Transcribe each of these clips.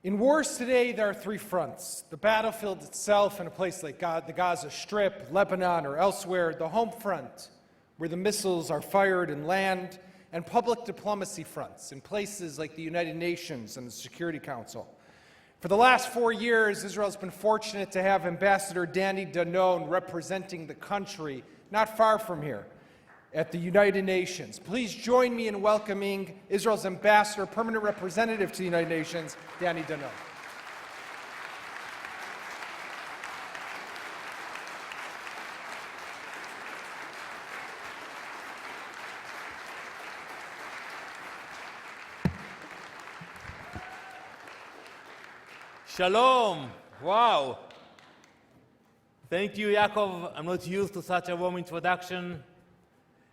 In wars today, there are three fronts: the battlefield itself in a place like the Gaza Strip, Lebanon, or elsewhere; the home front, where the missiles are fired and land; and public diplomacy fronts in places like the United Nations and the Security Council. For the last 4 years, Israel has been fortunate to have Ambassador Danon representing the country not far from here at the United Nations. Please join me in welcoming Israel's ambassador, permanent representative to the United Nations, Danon. Shalom. Wow. Thank you, Yaakov. I'm not used to such a warm introduction.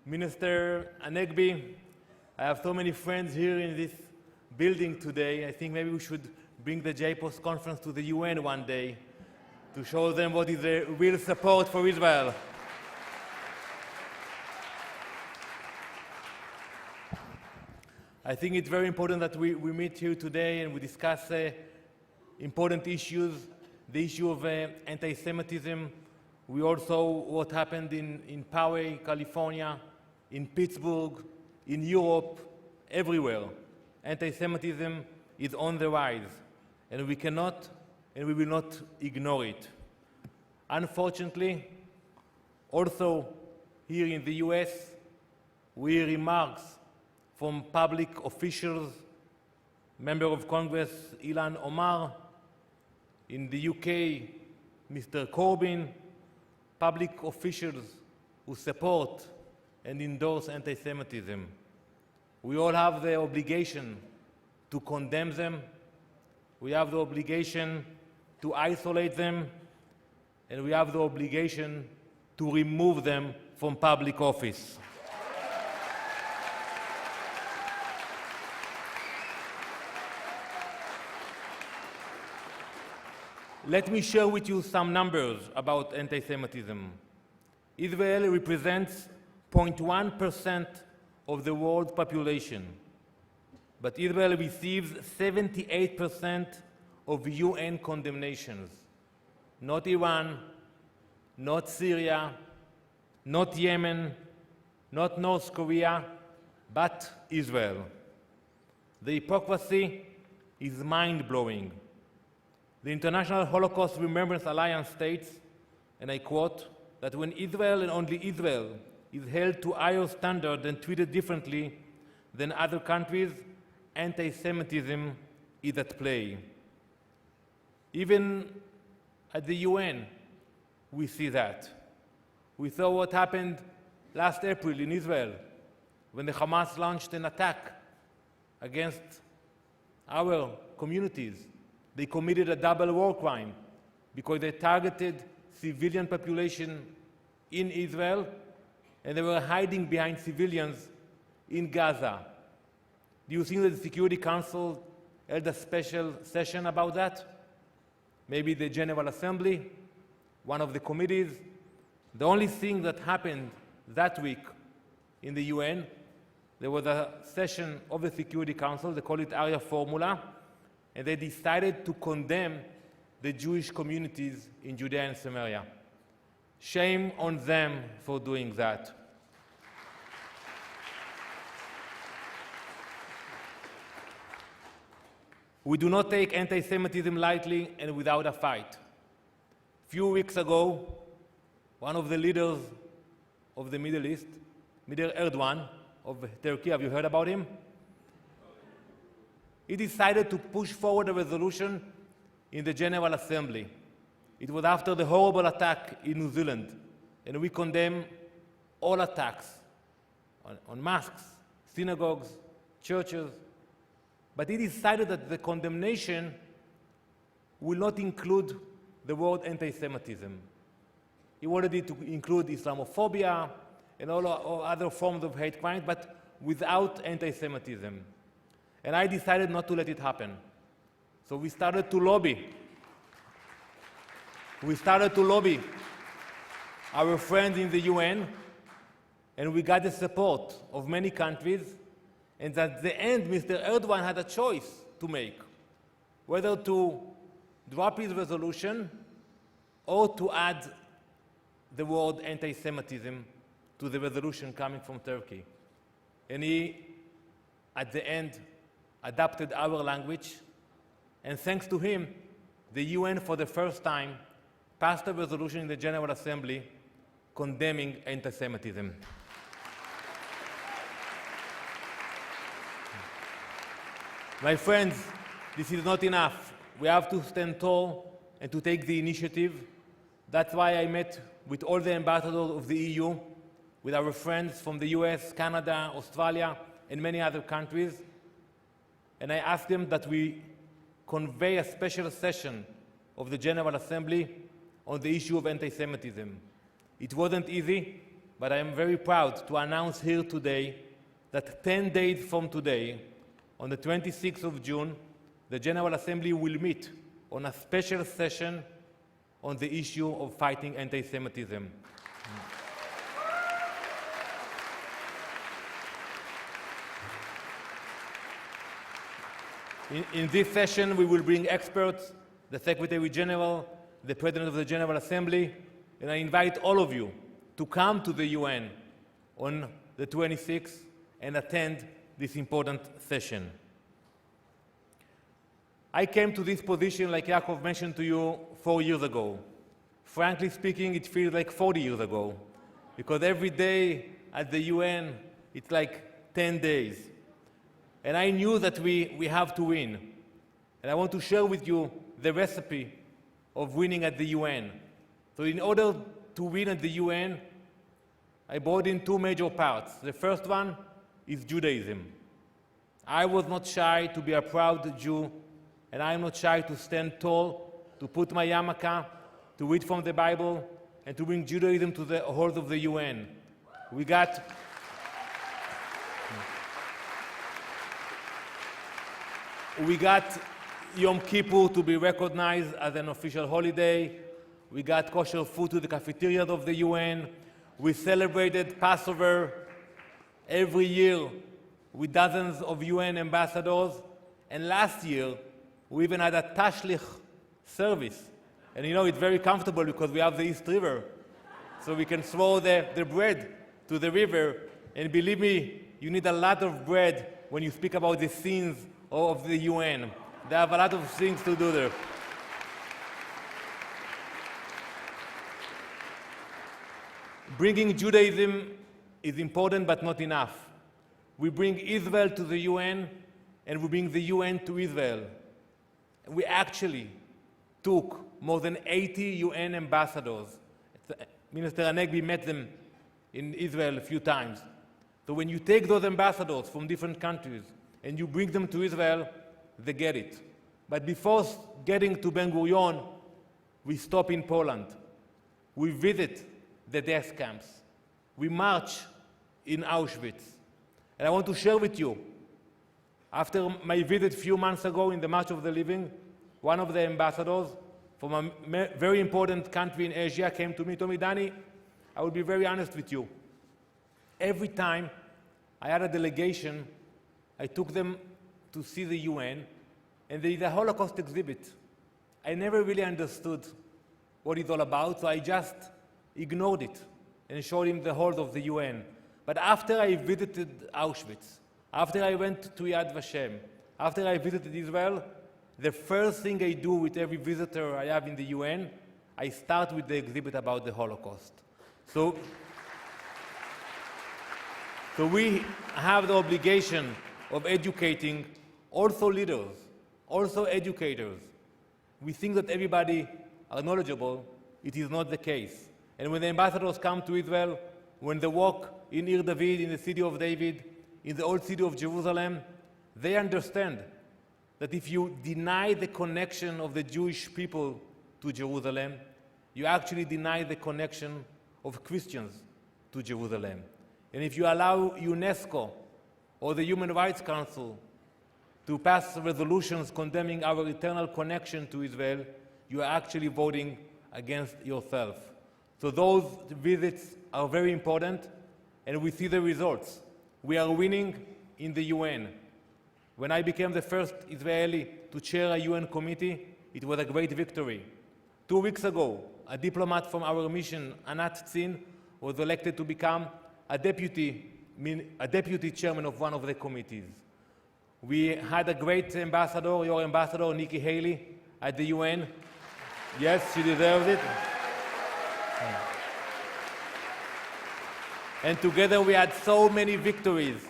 Minister Anegbi, I have so many friends here in this building today. I think maybe we should bring the JPOS conference to the UN one day to show them what is the real support for Israel. I think it's very important that we meet here today and we discuss important issues, the issue of anti-Semitism. We also what happened in Poway, California, in Pittsburgh, in Europe, everywhere. Anti-Semitism is on the rise, and we cannot and we will not ignore it. Unfortunately, also here in the US, we hear remarks from public officials, Member of Congress Ilhan Omar, in the UK, Mr. Corbyn, public officials who support and endorse anti-Semitism. We all have the obligation to condemn them. We have the obligation to isolate them, and we have the obligation to remove them from public office. Let me share with you some numbers about anti-Semitism. Israel represents 0.1% of the world's population, but Israel receives 78% of UN condemnations. Not Iran, not Syria, not Yemen, not North Korea, but Israel. The hypocrisy is mind-blowing. The International Holocaust Remembrance Alliance states, and I quote, that when Israel and only Israel is held to higher standard and treated differently than other countries, anti-Semitism is at play. Even at the UN, we see that. We saw what happened last April in Israel when the Hamas launched an attack against our communities. They committed a double war crime because they targeted civilian population in Israel and they were hiding behind civilians in Gaza. Do you think that the Security Council held a special session about that? Maybe the General Assembly, one of the committees. The only thing that happened that week in the UN, there was a session of the Security Council, they call it Arya Formula, and they decided to condemn the Jewish communities in Judea and Samaria. Shame on them for doing that. We do not take anti-Semitism lightly and without a fight. A few weeks ago, one of the leaders of the Middle East, Mr. Erdogan of Turkey, have you heard about him? He decided to push forward a resolution in the General Assembly. It was after the horrible attack in New Zealand, and we condemn all attacks on mosques, synagogues, churches. But he decided that the condemnation will not include the word anti-Semitism. He wanted it to include Islamophobia and all other forms of hate crime, but without anti-Semitism. And I decided not to let it happen. So we started to lobby. We started to lobby our friends in the UN, and we got the support of many countries. And at the end, Mr. Erdogan had a choice to make. whether to drop his resolution or to add the word anti-Semitism to the resolution coming from Turkey. And he, at the end, adopted our language, and thanks to him, the UN for the first time passed a resolution in the General Assembly condemning anti-Semitism. My friends, this is not enough. We have to stand tall and to take the initiative. That's why I met with all the ambassadors of the EU, with our friends from the US, Canada, Australia, and many other countries. And I asked them that we convey a special session of the General Assembly on the issue of anti-Semitism. It wasn't easy, but I am very proud to announce here today that 10 days from today, on the 26th of June, the General Assembly will meet on a special session on the issue of fighting anti-Semitism. In this session, we will bring experts, the Secretary General, the President of the General Assembly, and I invite all of you to come to the UN on the 26th and attend this important session. I came to this position, like Yaakov mentioned to you, 4 years ago. Frankly speaking, it feels like 40 years ago, because every day at the UN, it's like 10 days. And I knew that we have to win. And I want to share with you the recipe of winning at the UN. So in order to win at the UN, I brought in two major parts. The first one is Judaism. I was not shy to be a proud Jew, and I am not shy to stand tall, to put my yarmulke, to read from the Bible, and to bring Judaism to the halls of the UN. We got Yom Kippur to be recognized as an official holiday. We got kosher food to the cafeterias of the UN. We celebrated Passover every year with dozens of UN ambassadors. And last year, we even had a tashlich service. And you know, it's very comfortable because we have the East River. So we can throw the bread to the river. And believe me, you need a lot of bread when you speak about the sins of the UN. They have a lot of things to do there. Bringing Judaism is important, but not enough. We bring Israel to the UN, and we bring the UN to Israel. We actually took more than 80 UN ambassadors. Minister Hanegbi met them in Israel a few times. So when you take those ambassadors from different countries and you bring them to Israel, they get it. But before getting to Ben Gurion, we stop in Poland. We visit the death camps. We march in Auschwitz. And I want to share with you, after my visit a few months ago in the March of the Living, one of the ambassadors from a very important country in Asia came to me and told me, Danny, I will be very honest with you. Every time I had a delegation, I took them to see the UN, and there is a Holocaust exhibit. I never really understood what it's all about, so I just ignored it and showed him the halls of the UN. But after I visited Auschwitz, after I went to Yad Vashem, after I visited Israel, the first thing I do with every visitor I have in the UN, I start with the exhibit about the Holocaust. So we have the obligation of educating also leaders, also educators. We think that everybody are knowledgeable. It is not the case. And when the ambassadors come to Israel, when they walk in Ir David, in the city of David, in the old city of Jerusalem, they understand that if you deny the connection of the Jewish people to Jerusalem, you actually deny the connection of Christians to Jerusalem. And if you allow UNESCO or the Human Rights Council to pass resolutions condemning our eternal connection to Israel, you are actually voting against yourself. So those visits are very important, and we see the results. We are winning in the UN. When I became the first Israeli to chair a UN committee, it was a great victory. 2 weeks ago, a diplomat from our mission, Anat Tzin, was elected to become a deputy chairman of one of the committees. We had a great ambassador, your ambassador, Nikki Haley, at the UN. Yes, she deserves it. And together we had so many victories.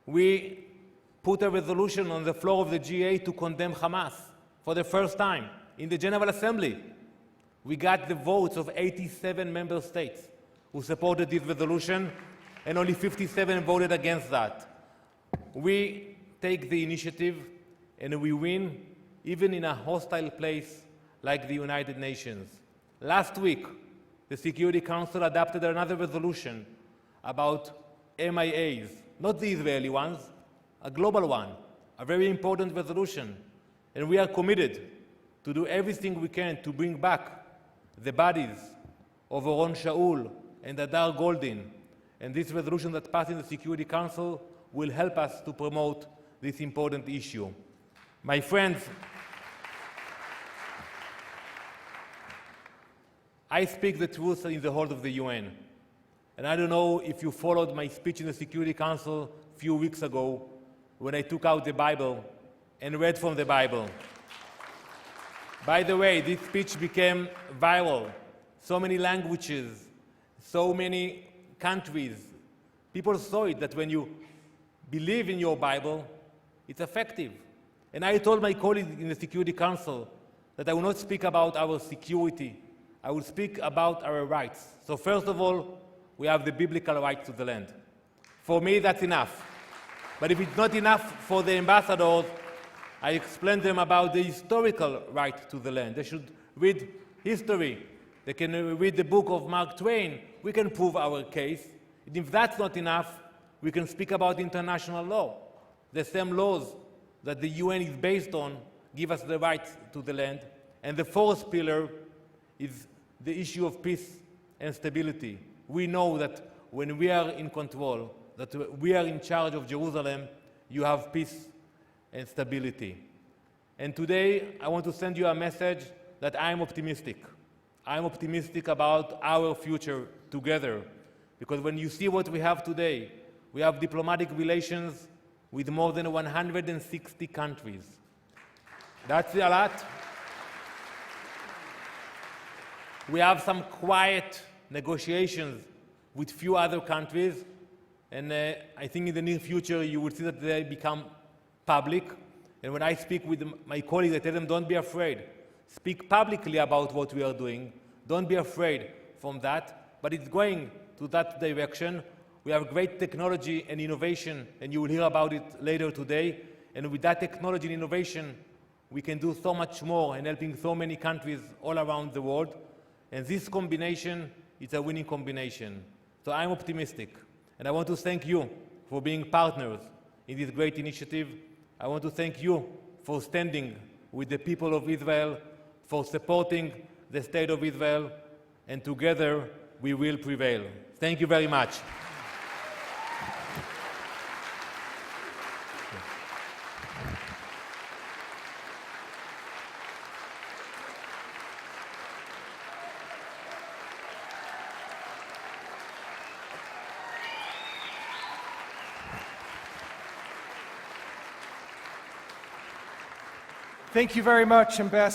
We put a resolution on the floor of the G8 to condemn Hamas for the first time in the General Assembly. We got the votes of 87 member states who supported this resolution, and only 57 voted against that. We take the initiative and we win even in a hostile place like the United Nations. Last week, the Security Council adopted another resolution about MIAs, not the Israeli ones, a global one, a very important resolution. And we are committed to do everything we can to bring back the bodies of Oron Shaul and Adar Goldin. And this resolution that passed in the Security Council will help us to promote this important issue. My friends, I speak the truth in the halls of the UN. And I don't know if you followed my speech in the Security Council a few weeks ago when I took out the Bible and read from the Bible. By the way, this speech became viral. So many languages, so many countries. People saw it, that when you believe in your Bible, it's effective. And I told my colleagues in the Security Council that I will not speak about our security. I will speak about our rights. So first of all, we have the biblical right to the land. For me, that's enough. But if it's not enough for the ambassadors, I explain them about the historical right to the land. They should read history. They can read the book of Mark Twain. We can prove our case. And if that's not enough, we can speak about international law. The same laws that the UN is based on give us the right to the land. And the fourth pillar is the issue of peace and stability. We know that when we are in control, that we are in charge of Jerusalem, you have peace and stability. And today, I want to send you a message that I'm optimistic. I'm optimistic about our future together. Because when you see what we have today, we have diplomatic relations with more than 160 countries. That's a lot. We have some quiet negotiations with few other countries, and I think in the near future you will see that they become public. And when I speak with my colleagues, I tell them, don't be afraid. Speak publicly about what we are doing. Don't be afraid from that. But it's going to that direction. We have great technology and innovation, and you will hear about it later today. And with that technology and innovation, we can do so much more in helping so many countries all around the world. And this combination is a winning combination. So I'm optimistic. And I want to thank you for being partners in this great initiative. I want to thank you for standing with the people of Israel, for supporting the state of Israel, and together we will prevail. Thank you very much. Thank you very much, Ambassador.